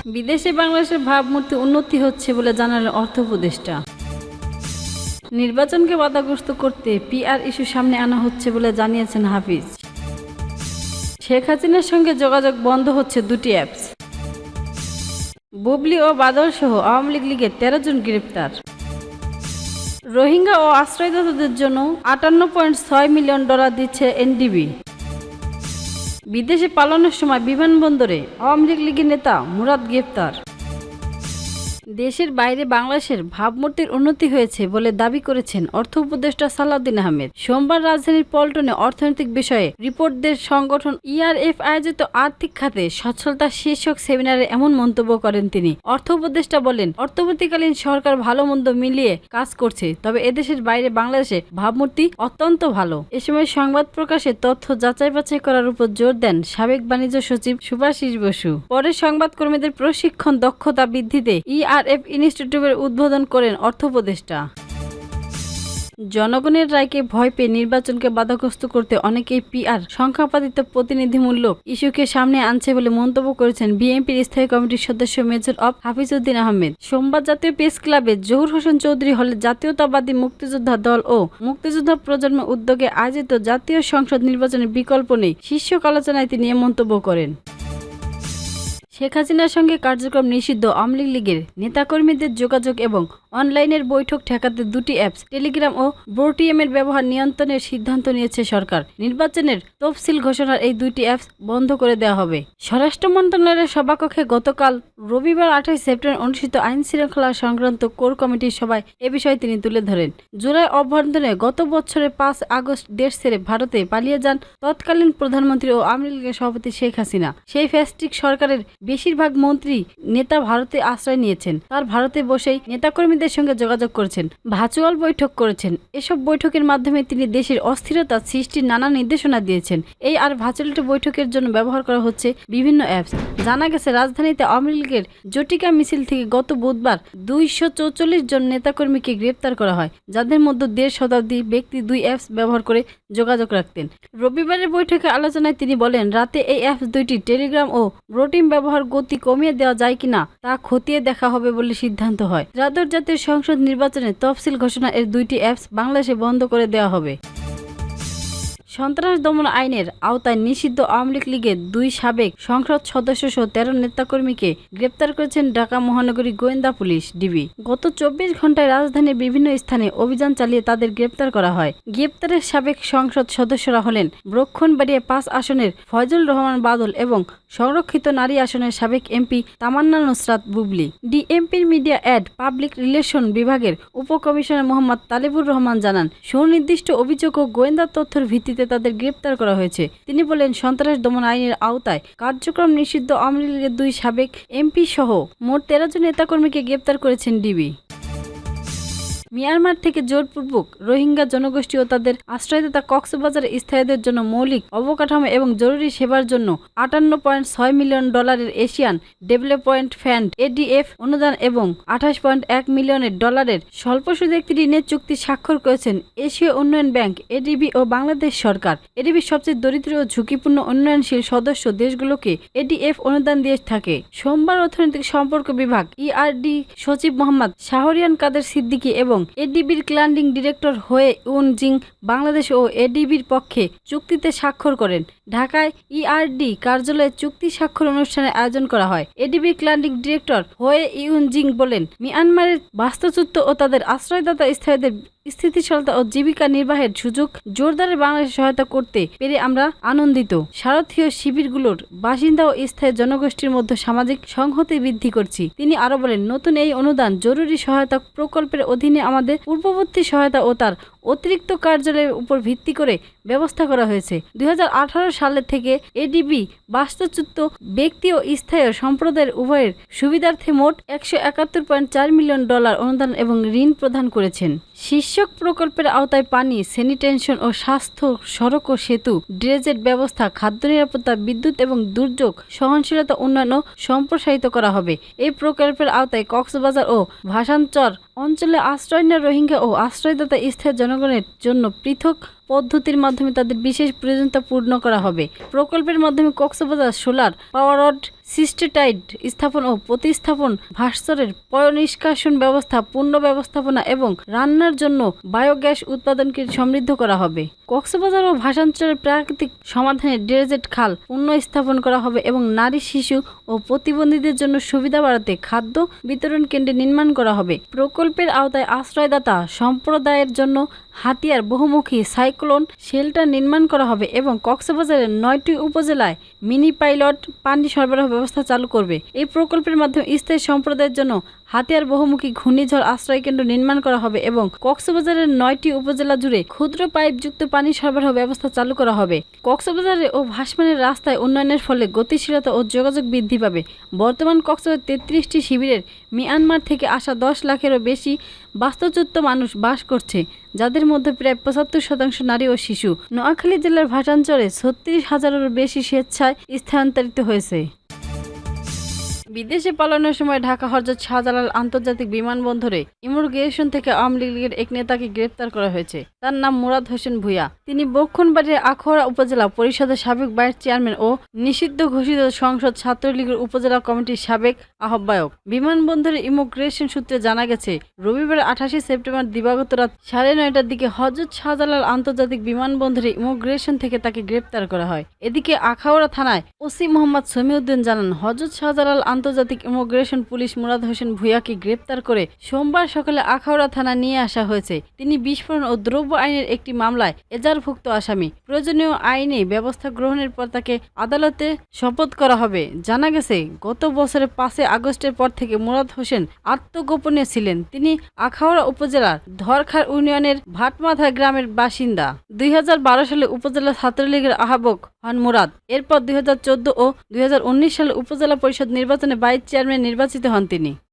বিদেশে বাংলাদেশের ভাবমূর্তি উন্নতি হচ্ছে বলে জানালেন অর্থ উপদেষ্টা। নির্বাচনকে বাধাগ্রস্ত করতে পিআর ইস্যু সামনে আনা হচ্ছে বলে জানিয়েছেন হাফিজ। শেখ হাসিনার সঙ্গে যোগাযোগ বন্ধ হচ্ছে দুটি অ্যাপস। বুবলি ও বাদল সহ আওয়ামী লীগের 13 জন গ্রেপ্তার। রোহিঙ্গা ও আশ্রয়দাতাদের জন্য $58.6 মিলিয়ন দিচ্ছে এনডিবি। বিদেশে পালানোর সময় বিমানবন্দরে আওয়ামী লীগের নেতা মুরাদ গ্রেপ্তার। দেশের বাইরে বাংলাদেশের ভাবমূর্তির উন্নতি হয়েছে বলে দাবি করেছেন অর্থ উপদেষ্টা সালাউদ্দিন আহমেদ। সোমবার রাজধানীর পল্টনে অর্থনৈতিক বিষয়ে রিপোর্টদের সংগঠন ইআরএফ আয়োজিত আর্থিক খাতে সচ্ছলতা শীর্ষক সেমিনারে এমন মন্তব্য করেন তিনি। অর্থ উপদেষ্টা বলেন, অর্থবর্তীকালীন সরকার ভালো মন্দ মিলিয়ে কাজ করছে, তবে এদেশের বাইরে বাংলাদেশে ভাবমূর্তি অত্যন্ত ভালো। এ সময় সংবাদ প্রকাশে তথ্য যাচাই বাছাই করার উপর জোর দেন সাবেক বাণিজ্য সচিব সুভাষিস বসু। পরে সংবাদকর্মীদের প্রশিক্ষণ দক্ষতা বৃদ্ধিতে ইআরএফ ইনস্টিটিউটের উদ্বোধন করেন অর্থ উপদেষ্টা। জনগণের রায়কে ভয় পেয়ে নির্বাচনকে বাধাগ্রস্ত করতে অনেকেই পিআর সংখ্যাপাতিত প্রতিনিধিমূলক ইস্যুকে সামনে আনছে বলে মন্তব্য করেছেন বিএনপির স্থায়ী কমিটির সদস্য মেজর অব হাফিজউদ্দিন আহমেদ। সোমবার জাতীয় প্রেস ক্লাবে জহুর হোসেন চৌধুরী হলে জাতীয়তাবাদী মুক্তিযোদ্ধা দল ও মুক্তিযোদ্ধা প্রজন্মের উদ্যোগে আয়োজিত জাতীয় সংসদ নির্বাচনের বিকল্প নেই শীর্ষক আলোচনায় তিনি এ মন্তব্য করেন। শেখ হাসিনার সঙ্গে কার্যক্রম নিষিদ্ধ আওয়ামী লীগের নেতাকর্মীদের যোগাযোগ এবং অনলাইনের বৈঠক ঠেকাতে দুটি অ্যাপস টেলিগ্রাম ও ব্রোটিএমের ব্যবহার নিয়ন্ত্রণের সিদ্ধান্ত নিয়েছে সরকার। নির্বাচনের তফসিল ঘোষণার এই দুইটি অ্যাপস বন্ধ করে দেওয়া হবে। স্বরাষ্ট্র মন্ত্রণালয়ের সভাকক্ষে গতকাল রবিবার 28 সেপ্টেম্বর অনুষ্ঠিত আইন শৃঙ্খলা সংক্রান্ত কোর কমিটির সভায় এ বিষয়ে তিনি তুলে ধরেন। জুলাই অভ্যন্তরে গত বছরের 5 আগস্ট দেশ ছেড়ে ভারতে পালিয়ে যান তৎকালীন প্রধানমন্ত্রী ও আওয়ামী লীগের সভাপতি শেখ হাসিনা। সেই ফ্যাসিস্ট সরকারের বেশিরভাগ মন্ত্রী নেতা ভারতে আশ্রয় নিয়েছেন। তার ভারতে বসেই নেতাকর্মীদের সঙ্গে যোগাযোগ করেছেন, ভার্চুয়াল বৈঠক করেছেন। এসব বৈঠকের মাধ্যমে তিনি দেশের অস্থিরতা সৃষ্টির নানা নির্দেশনা দিয়েছেন। এই আর ভার্চুয়াল বৈঠকের জন্য ব্যবহার করা হচ্ছে বিভিন্ন অ্যাপস। জানা গেছে, রাজধানীতে আওয়ামী লীগের জটিকা মিছিল থেকে গত বুধবার 244 জন নেতাকর্মীকে গ্রেপ্তার করা হয়, যাদের মধ্যে 1.5 শতাধিক ব্যক্তি দুই অ্যাপস ব্যবহার করে যোগাযোগ রাখতেন। রবিবারের বৈঠকে আলোচনায় তিনি বলেন, রাতে এই অ্যাপস দুইটি টেলিগ্রাম ও ব্রোটিম ব্যবহার গতি কমিয়ে দেওয়া যায় কিনা তা খতিয়ে দেখা হবে বলে সিদ্ধান্ত হয়। ত্রয়োদশ জাতীয় সংসদ নির্বাচনের তফসিল ঘোষণা এর দুইটি অ্যাপস বাংলাদেশে বন্ধ করে দেওয়া হবে। সন্ত্রাস দমন আইনের আওতায় নিষিদ্ধ আওয়ামী লীগের 2 সাবেক সংসদ সদস্য সহ 13 নেতাকর্মীকে গ্রেপ্তার করেছেন ঢাকা মহানগরী গোয়েন্দা পুলিশ ডিবি। গত 24 ঘন্টায় রাজধানীর বিভিন্ন স্থানে অভিযান চালিয়ে তাদের গ্রেপ্তার করা হয়। গ্রেপ্তারের সাবেক সংসদ সদস্যরা হলেন ব্রক্ষণবাড়িয়া 5 আসনের ফয়জুল রহমান বাদল এবং সংরক্ষিত নারী আসনের সাবেক এমপি তামান্না নুসরাত বুবলি। ডিএমপির মিডিয়া অ্যাড পাবলিক রিলেশন বিভাগের উপকমিশনার মোহাম্মদ তালেবুর রহমান জানান, সুনির্দিষ্ট অভিযোগ ও গোয়েন্দা তথ্যের ভিত্তিতে তাদের গ্রেপ্তার করা হয়েছে। তিনি বলেন, সন্ত্রাস দমন আইনের আওতায় কার্যক্রম নিষিদ্ধ আওয়ামী লীগের 2 সাবেক এমপি সহ মোট 13 জন নেতাকর্মীকে গ্রেপ্তার করেছেন ডিবি। মিয়ানমার থেকে জোরপূর্বক রোহিঙ্গা জনগোষ্ঠী ও তাদের আশ্রয়দাতা কক্সবাজারে স্থায়ীদের জন্য মৌলিক অবকাঠামো এবং জরুরি সেবার জন্য $58.6 million Asian development fund ADF অনুদান এবং $28.1 মিলিয়ন স্বল্প সুদের একটি ঋণের চুক্তি স্বাক্ষর করেছেন এশীয় উন্নয়ন ব্যাংক এডিবি ও বাংলাদেশ সরকার। এডিবির সবচেয়ে দরিদ্র ও ঝুঁকিপূর্ণ উন্নয়নশীল সদস্য দেশগুলোকে এডিএফ অনুদান দিয়ে থাকে। সোমবার অর্থনৈতিক সম্পর্ক বিভাগ ইআরডি সচিব মোহাম্মদ শাহরিয়ার কাদের সিদ্দিকী এবং এডিবির ক্লান্ডিং ডিরেক্টর হয়ে ইউন জিং বাংলাদেশ ও এডিবির পক্ষে চুক্তিতে স্বাক্ষর করেন। ঢাকায় ইআরডি কার্যালয়ে চুক্তি স্বাক্ষর অনুষ্ঠানের আয়োজন করা হয়। এডিবির ক্লান্ডিং ডিরেক্টর হয়ে ইউন জিং বলেন, মিয়ানমারের বাস্তুচ্যুত ও তাদের আশ্রয়দাতা স্থায়ীদের স্থিতিশীলতা ও জীবিকা নির্বাহের সুযোগ জোরদারে বাংলাদেশ সহায়তা করতে পেরে আমরা আনন্দিত। শারদীয় শিবিরগুলোর বাসিন্দা ও স্থায়ী জনগোষ্ঠীর মধ্যে সামাজিক সংহতি বৃদ্ধি করছি। তিনি আরো বলেন, নতুন এই অনুদান জরুরি সহায়তা প্রকল্পের অধীনে আমাদের পূর্ববর্তী সহায়তা ও তার অতিরিক্ত কার্যালয়ের উপর ভিত্তি করে ব্যবস্থা করা হয়েছে। 2018 সালের থেকে এডিবি বাস্তুচ্যুত ব্যক্তি ও স্থায়ী সম্প্রদায়ের উভয়ের সুবিধার্থে মোট $171.4 মিলিয়ন অনুদান এবং ঋণ প্রদান করেছেন। শীর্ষক প্রকল্পের আওতায় পানি, স্যানিটেশন ও স্বাস্থ্য, সড়ক ও সেতু, ড্রেনেজ ব্যবস্থা, খাদ্য নিরাপত্তা, বিদ্যুৎ এবং দুর্যোগ সহনশীলতা উন্নয়ন ও সম্প্রসারিত করা হবে। এই প্রকল্পের আওতায় কক্সবাজার ও ভাসানচর অঞ্চলে আশ্রয় নেওয়া রোহিঙ্গা ও আশ্রয়দাতা স্থায়ী জনগণের জন্য পৃথক পদ্ধতির মাধ্যমে তাদের বিশেষ প্রয়োজনীয়তা পূর্ণ করা হবে। প্রকল্পের মাধ্যমে কক্সবাজার সোলার পাওয়ারড সিস্টেটাইড স্থাপন ও প্রতিস্থাপন, ভাস্বরের পয়ঃনিষ্কাশন ব্যবস্থা, পূর্ণ ব্যবস্থাপনা এবং রান্নার জন্য বায়োগ্যাস উৎপাদনকে সমৃদ্ধ করা হবে। কক্সবাজার ও ভাষাঞ্চলের প্রাকৃতিক সমাধানে ডেজার্ট খাল পুনঃস্থাপন করা হবে এবং নারী, শিশু ও প্রতিবন্ধীদের জন্য সুবিধা বাড়াতে খাদ্য বিতরণ কেন্দ্র নির্মাণ করা হবে। প্রকল্পের আওতায় আশ্রয়দাতা সম্প্রদায়ের জন্য হাতিয়ার বহুমুখী সাইক্লোন শেল্টার নির্মাণ করা হবে এবং কক্সবাজারের 9টি উপজেলায় মিনি পাইলট পানি সরবরাহ ব্যবস্থা চালু করবে। এই প্রকল্পের মাধ্যমে স্থায়ী সম্প্রদায়ের জন্য হাতিয়ার বহুমুখী ঘূর্ণিঝড় আশ্রয় কেন্দ্র নির্মাণ করা হবে এবং কক্সবাজারের 9টি উপজেলা জুড়ে ক্ষুদ্র পাইপযুক্ত পানি সরবরাহ ব্যবস্থা চালু করা হবে। কক্সবাজারে ও ভাসমানের রাস্তায় উন্নয়নের ফলে গতিশীলতা ও যোগাযোগ বৃদ্ধি পাবে। বর্তমান কক্সবাজার 33টি শিবিরের মিয়ানমার থেকে আসা 10 লাখেরও বেশি বাস্তুচ্যুত মানুষ বাস করছে, যাদের মধ্যে প্রায় 75% নারী ও শিশু। নোয়াখালী জেলার ভাষাঞ্চলে 36,000-এরও বেশি স্বেচ্ছায় স্থানান্তরিত হয়েছে। বিদেশে পালানোর সময় ঢাকা হযরত শাহজালাল আন্তর্জাতিক বিমানবন্দরে ইমিগ্রেশন থেকে আওয়ামী লীগের এক নেতাকে গ্রেপ্তার করা হয়েছে। তার নাম মুরাদ হোসেন ভূঁইয়া। তিনি ব্রহ্মণবাড়িয়ার আখাউড়া উপজেলা পরিষদের সাবেক ভাইস চেয়ারম্যান ও নিষিদ্ধ ঘোষিত সংসদ ছাত্রলীগের উপজেলা কমিটির সাবেক আহ্বায়ক। বিমানবন্দরের ইমিগ্রেশন সূত্রে জানা গেছে, রবিবার 28 সেপ্টেম্বর দিবাগত রাত 9:30টার দিকে হযরত শাহজালাল আন্তর্জাতিক বিমানবন্দরে ইমিগ্রেশন থেকে তাকে গ্রেপ্তার করা হয়। এদিকে আখাউড়া থানায় ওসি মোহাম্মদ সমীউদ্দিন জানান, হযরত শাহজালাল আন্তর্জাতিক ইমিগ্রেশন পুলিশ মুরাদ হোসেন ভূঁইয়াকে গ্রেপ্তার করে সোমবার সকালে আখাউড়া থানা নিয়ে আসা হয়েছে। তিনি বিস্ফোরণ ও দ্রব্য আইনের একটি মামলায় এজাহারভুক্ত আসামি। প্রয়োজনীয় আইনি ব্যবস্থা গ্রহণের পর তাকে আদালতে শপথ করা হবে। জানা গেছে, গত বছরের 5 আগস্টের পর থেকে মুরাদ হোসেন আত্মগোপনে ছিলেন। তিনি আখাউড়া উপজেলার ধরখার ইউনিয়নের ভাটমাথা গ্রামের বাসিন্দা। 2012 সালে উপজেলা ছাত্রলীগের আহ্বায়ক হন মুরাদ। এরপর 2014 ও 2019 সালে উপজেলা পরিষদ নির্বাচনে ভাইস চেয়ারম্যান নির্বাচিত হন তিনি।